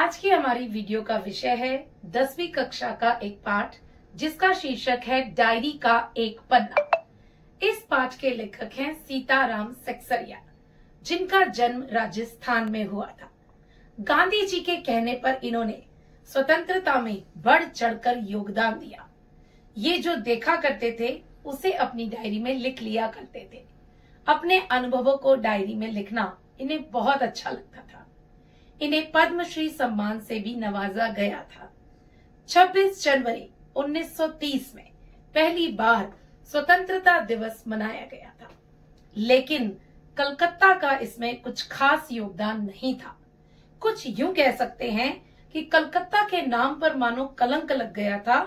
आज की हमारी वीडियो का विषय है 10वीं कक्षा का एक पाठ जिसका शीर्षक है डायरी का एक पन्ना। इस पाठ के लेखक हैं सीताराम सेक्सरिया, जिनका जन्म राजस्थान में हुआ था। गांधी जी के कहने पर इन्होंने स्वतंत्रता में बढ़ चढ़कर योगदान दिया। ये जो देखा करते थे उसे अपनी डायरी में लिख लिया करते थे। अपने अनुभवों को डायरी में लिखना इन्हें बहुत अच्छा लगता था। इन्हें पद्मश्री सम्मान से भी नवाजा गया था। 26 जनवरी 1930 में पहली बार स्वतंत्रता दिवस मनाया गया था, लेकिन कलकत्ता का इसमें कुछ खास योगदान नहीं था। कुछ यूं कह सकते हैं कि कलकत्ता के नाम पर मानो कलंक लग गया था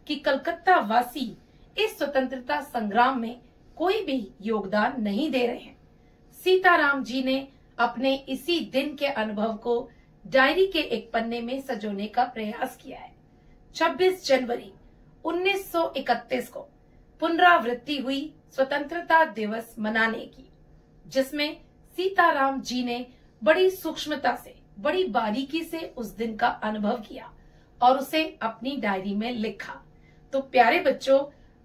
कि कलकत्ता वासी इस स्वतंत्रता संग्राम में कोई भी योगदान नहीं दे रहे हैं। सीताराम जी ने अपने इसी दिन के अनुभव को डायरी के एक पन्ने में सजोने का प्रयास किया है। 26 जनवरी 1931 को पुनरावृत्ति हुई स्वतंत्रता दिवस मनाने की, जिसमें सीताराम जी ने बड़ी सूक्ष्मता से, बड़ी बारीकी से उस दिन का अनुभव किया और उसे अपनी डायरी में लिखा। तो प्यारे बच्चों,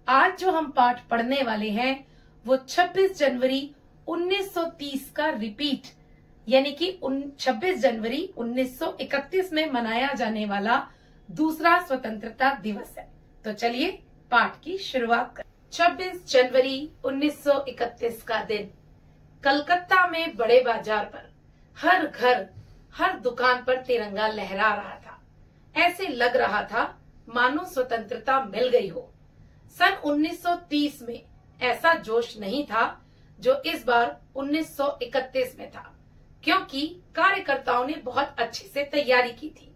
आज जो हम पाठ पढ़ने वाले हैं वो 26 जनवरी 1930 का रिपीट, यानी कि 26 जनवरी 1931 में मनाया जाने वाला दूसरा स्वतंत्रता दिवस है। तो चलिए पाठ की शुरुआत करें। 26 जनवरी 1931 का दिन कलकत्ता में बड़े बाजार पर हर घर, हर दुकान पर तिरंगा लहरा रहा था। ऐसे लग रहा था मानो स्वतंत्रता मिल गई हो। सन 1930 में ऐसा जोश नहीं था जो इस बार 1931 में था, क्योंकि कार्यकर्ताओं ने बहुत अच्छे से तैयारी की थी।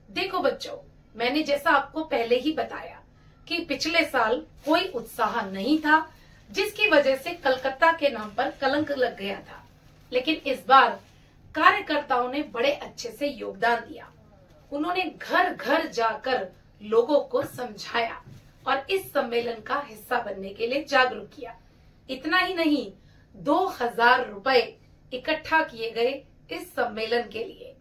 देखो बच्चों, मैंने जैसा आपको पहले ही बताया कि पिछले साल कोई उत्साह नहीं था, जिसकी वजह से कलकत्ता के नाम पर कलंक लग गया था। लेकिन इस बार कार्यकर्ताओं ने बड़े अच्छे से योगदान दिया। उन्होंने घर घर जाकर लोगों को समझाया और इस सम्मेलन का हिस्सा बनने के लिए जागरूक किया। इतना ही नहीं, 2000 रुपए इकट्ठा किए गए इस सम्मेलन के लिए।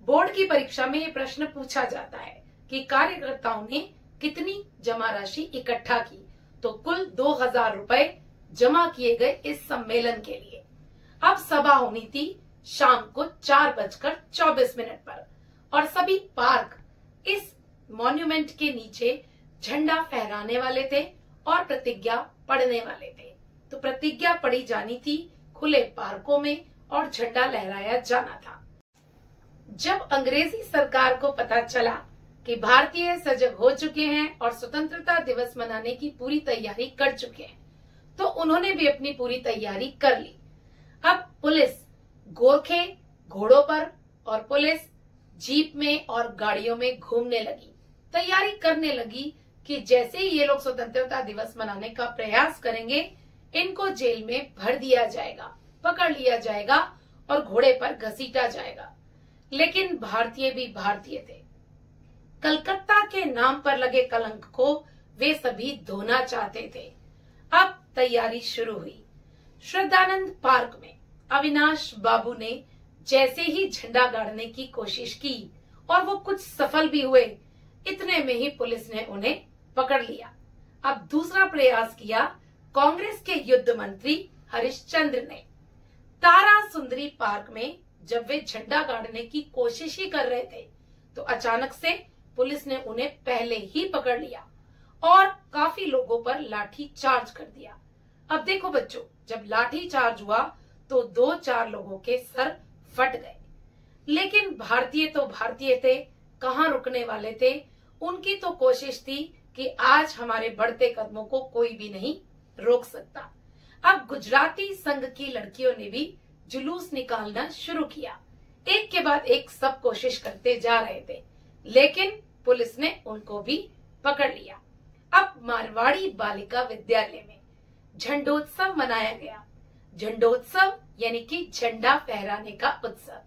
बोर्ड की परीक्षा में ये प्रश्न पूछा जाता है कि कार्यकर्ताओं ने कितनी जमा राशि इकट्ठा की, तो कुल 2000 रुपए जमा किए गए इस सम्मेलन के लिए। अब सभा होनी थी शाम को 4:24 पर और सभी पार्क इस मॉन्यूमेंट के नीचे झंडा फहराने वाले थे और प्रतिज्ञा पढ़ने वाले थे। तो प्रतिज्ञा पढ़ी जानी थी खुले पार्कों में और झंडा लहराया जाना था। जब अंग्रेजी सरकार को पता चला कि भारतीय सजग हो चुके हैं और स्वतंत्रता दिवस मनाने की पूरी तैयारी कर चुके हैं, तो उन्होंने भी अपनी पूरी तैयारी कर ली। अब पुलिस गोरखे घोड़ों पर और पुलिस जीप में और गाड़ियों में घूमने लगी, तैयारी करने लगी कि जैसे ही ये लोग स्वतंत्रता दिवस मनाने का प्रयास करेंगे, इनको जेल में भर दिया जाएगा, पकड़ लिया जाएगा और घोड़े पर घसीटा जाएगा। लेकिन भारतीय भी भारतीय थे। कलकत्ता के नाम पर लगे कलंक को वे सभी धोना चाहते थे। अब तैयारी शुरू हुई। श्रद्धानंद पार्क में अविनाश बाबू ने जैसे ही झंडा गाड़ने की कोशिश की और वो कुछ सफल भी हुए, इतने में ही पुलिस ने उन्हें पकड़ लिया। अब दूसरा प्रयास किया कांग्रेस के युद्ध मंत्री हरिश्चंद्र ने। तारा सुंदरी पार्क में जब वे झंडा गाड़ने की कोशिश ही कर रहे थे, तो अचानक से पुलिस ने उन्हें पहले ही पकड़ लिया और काफी लोगों पर लाठी चार्ज कर दिया। अब देखो बच्चों, जब लाठी चार्ज हुआ तो 2-4 लोगों के सर फट गए। लेकिन भारतीय तो भारतीय थे, कहाँ रुकने वाले थे। उनकी तो कोशिश थी कि आज हमारे बढ़ते कदमों को कोई भी नहीं रोक सकता। अब गुजराती संघ की लड़कियों ने भी जुलूस निकालना शुरू किया। एक के बाद एक सब कोशिश करते जा रहे थे, लेकिन पुलिस ने उनको भी पकड़ लिया। अब मारवाड़ी बालिका विद्यालय में झंडोत्सव मनाया गया। झंडोत्सव यानी कि झंडा फहराने का उत्सव।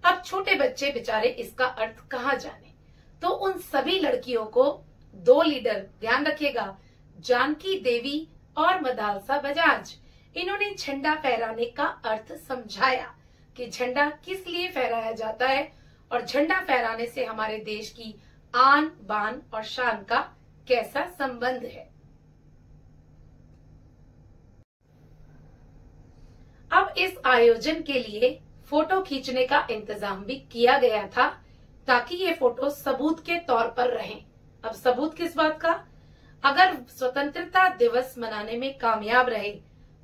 अब छोटे बच्चे बेचारे इसका अर्थ कहाँ जाने, तो उन सभी लड़कियों को 2 लीडर, ध्यान रखिएगा, जानकी देवी और मदालसा बजाज, इन्होंने झंडा फहराने का अर्थ समझाया कि झंडा किस लिए फहराया जाता है और झंडा फहराने से हमारे देश की आन बान और शान का कैसा संबंध है। अब इस आयोजन के लिए फोटो खींचने का इंतजाम भी किया गया था ताकि ये फोटो सबूत के तौर पर रहें। अब सबूत किस बात का? अगर स्वतंत्रता दिवस मनाने में कामयाब रहे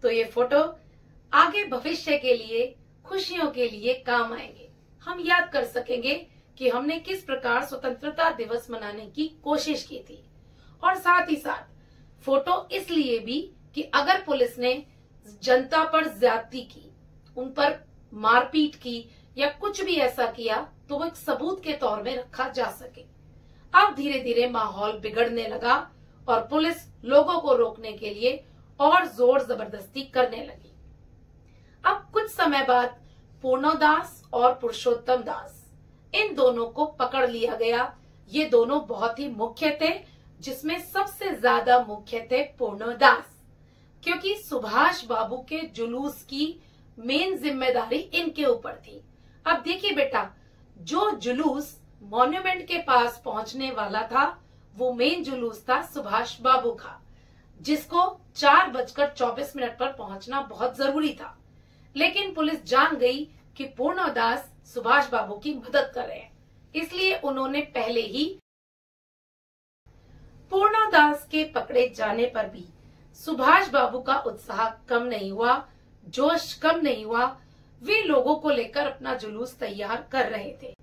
तो ये फोटो आगे भविष्य के लिए, खुशियों के लिए काम आएंगे। हम याद कर सकेंगे कि हमने किस प्रकार स्वतंत्रता दिवस मनाने की कोशिश की थी। और साथ ही साथ फोटो इसलिए भी कि अगर पुलिस ने जनता पर ज्यादती की, उन पर मारपीट की या कुछ भी ऐसा किया तो वो एक सबूत के तौर में रखा जा सके। अब धीरे धीरे माहौल बिगड़ने लगा और पुलिस लोगों को रोकने के लिए और जोर जबरदस्ती करने लगी। अब कुछ समय बाद पूर्णोदास और पुरुषोत्तम दास, इन दोनों को पकड़ लिया गया। ये दोनों बहुत ही मुख्य थे, जिसमें सबसे ज्यादा मुख्य थे पूर्णोदास, क्योंकि सुभाष बाबू के जुलूस की मेन जिम्मेदारी इनके ऊपर थी। अब देखिए बेटा, जो जुलूस मॉन्यूमेंट के पास पहुंचने वाला था वो मेन जुलूस था सुभाष बाबू का, जिसको 4:24 पर पहुंचना बहुत जरूरी था। लेकिन पुलिस जान गई कि पूर्णोदास सुभाष बाबू की मदद कर रहे हैं, इसलिए उन्होंने पहले ही पूर्णोदास के पकड़े जाने पर भी सुभाष बाबू का उत्साह कम नहीं हुआ, जोश कम नहीं हुआ। वे लोगों को लेकर अपना जुलूस तैयार कर रहे थे।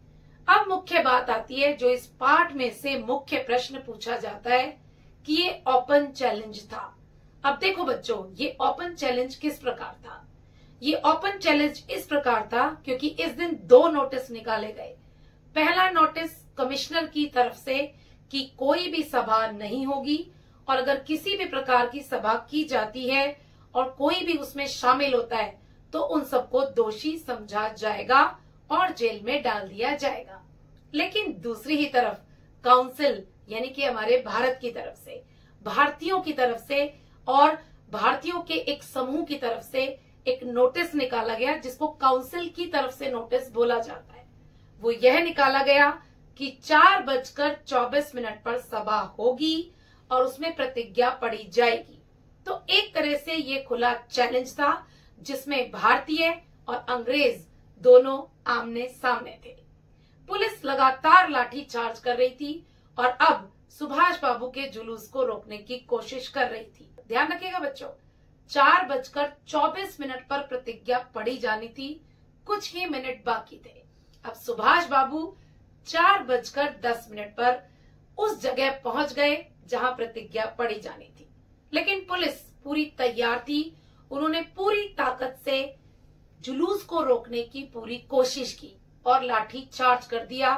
अब मुख्य बात आती है, जो इस पाठ में से मुख्य प्रश्न पूछा जाता है कि ये ओपन चैलेंज था। अब देखो बच्चों, ये ओपन चैलेंज किस प्रकार था? ये ओपन चैलेंज इस प्रकार था क्योंकि इस दिन 2 नोटिस निकाले गए। पहला नोटिस कमिश्नर की तरफ से कि कोई भी सभा नहीं होगी, और अगर किसी भी प्रकार की सभा की जाती है और कोई भी उसमें शामिल होता है तो उन सबको दोषी समझा जाएगा और जेल में डाल दिया जाएगा। लेकिन दूसरी ही तरफ काउंसिल, यानी कि हमारे भारत की तरफ से, भारतीयों की तरफ से और भारतीयों के एक समूह की तरफ से एक नोटिस निकाला गया, जिसको काउंसिल की तरफ से नोटिस बोला जाता है। वो यह निकाला गया कि 4:24 पर सभा होगी और उसमें प्रतिज्ञा पढ़ी जाएगी। तो एक तरह से ये खुला चैलेंज था, जिसमें भारतीय और अंग्रेज दोनों आमने सामने थे। पुलिस लगातार लाठी चार्ज कर रही थी और अब सुभाष बाबू के जुलूस को रोकने की कोशिश कर रही थी। ध्यान रखिएगा बच्चों, 4:24 पर प्रतिज्ञा पढ़ी जानी थी, कुछ ही मिनट बाकी थे। अब सुभाष बाबू 4:10 पर उस जगह पहुंच गए जहां प्रतिज्ञा पढ़ी जानी थी। लेकिन पुलिस पूरी तैयार थी, उन्होंने पूरी ताकत से जुलूस को रोकने की पूरी कोशिश की और लाठी चार्ज कर दिया।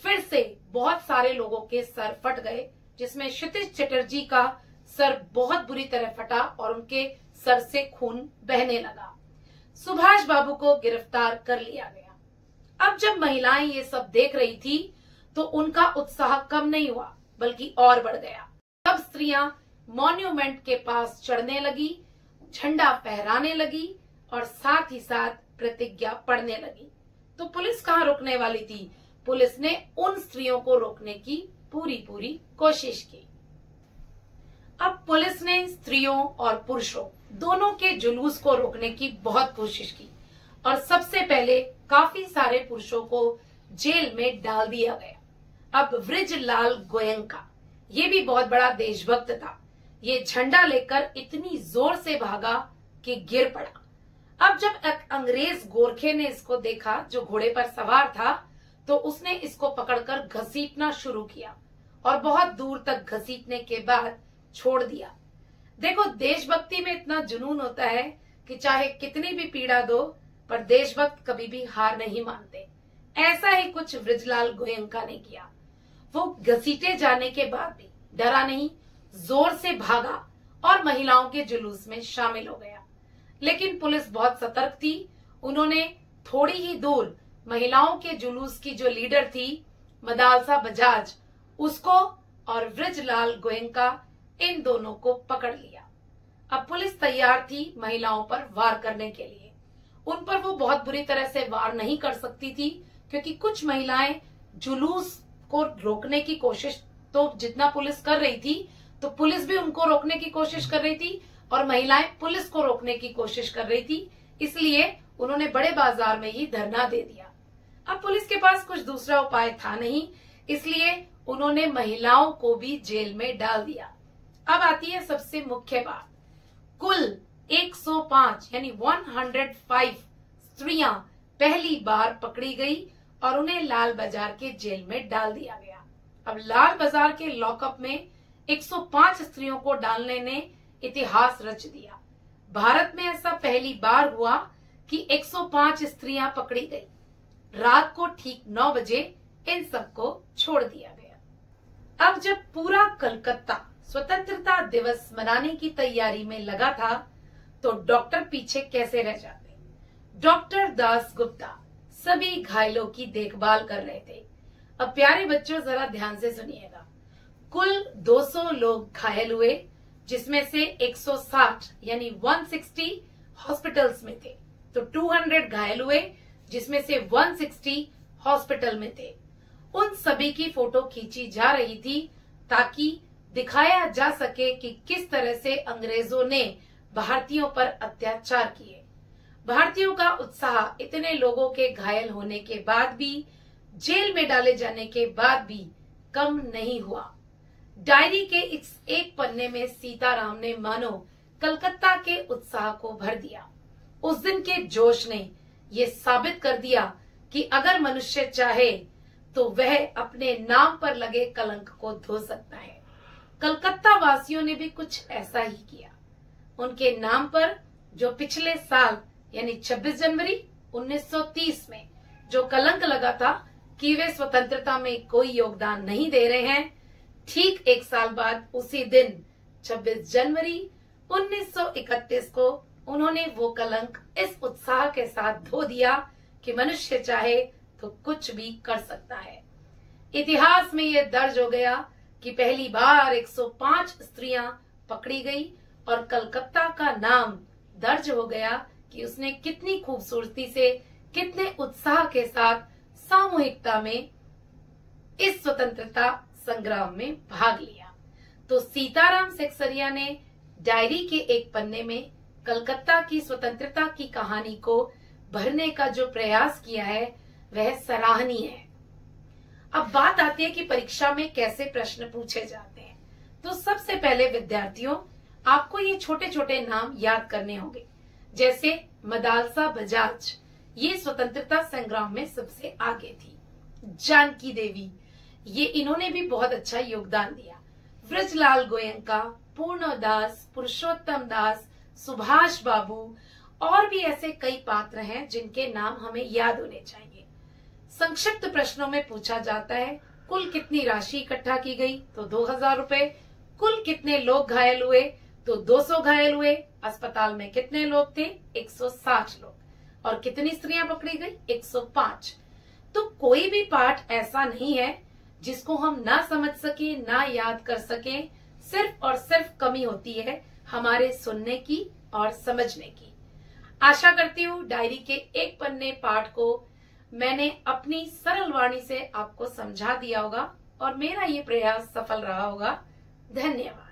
फिर से बहुत सारे लोगों के सर फट गए, जिसमें क्षितिज चटर्जी का सर बहुत बुरी तरह फटा और उनके सर से खून बहने लगा। सुभाष बाबू को गिरफ्तार कर लिया गया। अब जब महिलाएं ये सब देख रही थी तो उनका उत्साह कम नहीं हुआ, बल्कि और बढ़ गया। तब स्त्रियां मॉन्यूमेंट के पास चढ़ने लगी, झंडा फहराने लगी और साथ ही साथ प्रतिज्ञा पढ़ने लगी। तो पुलिस कहाँ रोकने वाली थी? पुलिस ने उन स्त्रियों को रोकने की पूरी कोशिश की। अब पुलिस ने स्त्रियों और पुरुषों दोनों के जुलूस को रोकने की बहुत कोशिश की और सबसे पहले काफी सारे पुरुषों को जेल में डाल दिया गया। अब वृजलाल गोयनका, ये भी बहुत बड़ा देशभक्त था, ये झंडा लेकर इतनी जोर से भागा कि गिर पड़ा। अब जब एक अंग्रेज गोरखे ने इसको देखा, जो घोड़े पर सवार था, तो उसने इसको पकड़कर घसीटना शुरू किया और बहुत दूर तक घसीटने के बाद छोड़ दिया। देखो, देशभक्ति में इतना जुनून होता है कि चाहे कितनी भी पीड़ा दो, पर देशभक्त कभी भी हार नहीं मानते। ऐसा ही कुछ वृजलाल गोयनका ने किया। वो घसीटे जाने के बाद भी डरा नहीं, जोर से भागा और महिलाओं के जुलूस में शामिल हो गया। लेकिन पुलिस बहुत सतर्क थी। उन्होंने थोड़ी ही दूर महिलाओं के जुलूस की जो लीडर थी मदालसा बजाज, उसको और वृजलाल गोयनका, इन दोनों को पकड़ लिया। अब पुलिस तैयार थी महिलाओं पर वार करने के लिए। उन पर वो बहुत बुरी तरह से वार नहीं कर सकती थी क्योंकि कुछ महिलाएं जुलूस को रोकने की कोशिश तो जितना पुलिस कर रही थी, तो पुलिस भी उनको रोकने की कोशिश कर रही थी और महिलाएं पुलिस को रोकने की कोशिश कर रही थी। इसलिए उन्होंने बड़े बाजार में ही धरना दे दिया। अब पुलिस के पास कुछ दूसरा उपाय था नहीं, इसलिए उन्होंने महिलाओं को भी जेल में डाल दिया। अब आती है सबसे मुख्य बात। कुल 105 यानी 105 स्त्रियां पहली बार पकड़ी गई और उन्हें लाल बाजार के जेल में डाल दिया गया। अब लाल बाजार के लॉकअप में 105 स्त्रियों को डालने ने इतिहास रच दिया। भारत में ऐसा पहली बार हुआ कि 105 स्त्रियां पकड़ी गई। रात को ठीक 9 बजे इन सबको छोड़ दिया गया। अब जब पूरा कलकत्ता स्वतंत्रता दिवस मनाने की तैयारी में लगा था, तो डॉक्टर पीछे कैसे रह जाते। डॉक्टर दास गुप्ता सभी घायलों की देखभाल कर रहे थे। अब प्यारे बच्चों जरा ध्यान से सुनिएगा। कुल 200 लोग घायल हुए, जिसमें से 160 यानी 160 हॉस्पिटल्स में थे, तो 200 घायल हुए जिसमें से 160 हॉस्पिटल में थे। उन सभी की फोटो खींची जा रही थी ताकि दिखाया जा सके कि किस तरह से अंग्रेजों ने भारतीयों पर अत्याचार किए। भारतीयों का उत्साह इतने लोगों के घायल होने के बाद भी, जेल में डाले जाने के बाद भी कम नहीं हुआ। डायरी के इस एक पन्ने में सीताराम ने मानो कलकत्ता के उत्साह को भर दिया। उस दिन के जोश ने ये साबित कर दिया कि अगर मनुष्य चाहे तो वह अपने नाम पर लगे कलंक को धो सकता है। कलकत्ता वासियों ने भी कुछ ऐसा ही किया। उनके नाम पर जो पिछले साल यानी 26 जनवरी 1930 में जो कलंक लगा था कि वे स्वतंत्रता में कोई योगदान नहीं दे रहे हैं, ठीक एक साल बाद उसी दिन 26 जनवरी 1931 को उन्होंने वो कलंक इस उत्साह के साथ धो दिया कि मनुष्य चाहे तो कुछ भी कर सकता है। इतिहास में ये दर्ज हो गया कि पहली बार 105 स्त्रियां पकड़ी गई और कलकत्ता का नाम दर्ज हो गया कि उसने कितनी खूबसूरती से, कितने उत्साह के साथ सामूहिकता में इस स्वतंत्रता संग्राम में भाग लिया। तो सीताराम सेक्सरिया ने डायरी के एक पन्ने में कलकत्ता की स्वतंत्रता की कहानी को भरने का जो प्रयास किया है वह सराहनीय है। अब बात आती है कि परीक्षा में कैसे प्रश्न पूछे जाते हैं। तो सबसे पहले विद्यार्थियों, आपको ये छोटे छोटे नाम याद करने होंगे, जैसे मदालसा बजाज, ये स्वतंत्रता संग्राम में सबसे आगे थी। जानकी देवी, ये इन्होंने भी बहुत अच्छा योगदान दिया। ब्रजलाल गोयंका, पूर्णदास, पुरुषोत्तम दास, सुभाष बाबू और भी ऐसे कई पात्र हैं जिनके नाम हमें याद होने चाहिए। संक्षिप्त प्रश्नों में पूछा जाता है कुल कितनी राशि इकट्ठा की गई, तो 2000 रुपए। कुल कितने लोग घायल हुए, तो 200 घायल हुए। अस्पताल में कितने लोग थे, 160 लोग। और कितनी स्त्रियां पकड़ी गई, 105। तो कोई भी पाठ ऐसा नहीं है जिसको हम ना समझ सके, ना याद कर सके। सिर्फ और सिर्फ कमी होती है हमारे सुनने की और समझने की। आशा करती हूँ डायरी के एक पन्ने पाठ को मैंने अपनी सरल वाणी से आपको समझा दिया होगा और मेरा ये प्रयास सफल रहा होगा। धन्यवाद।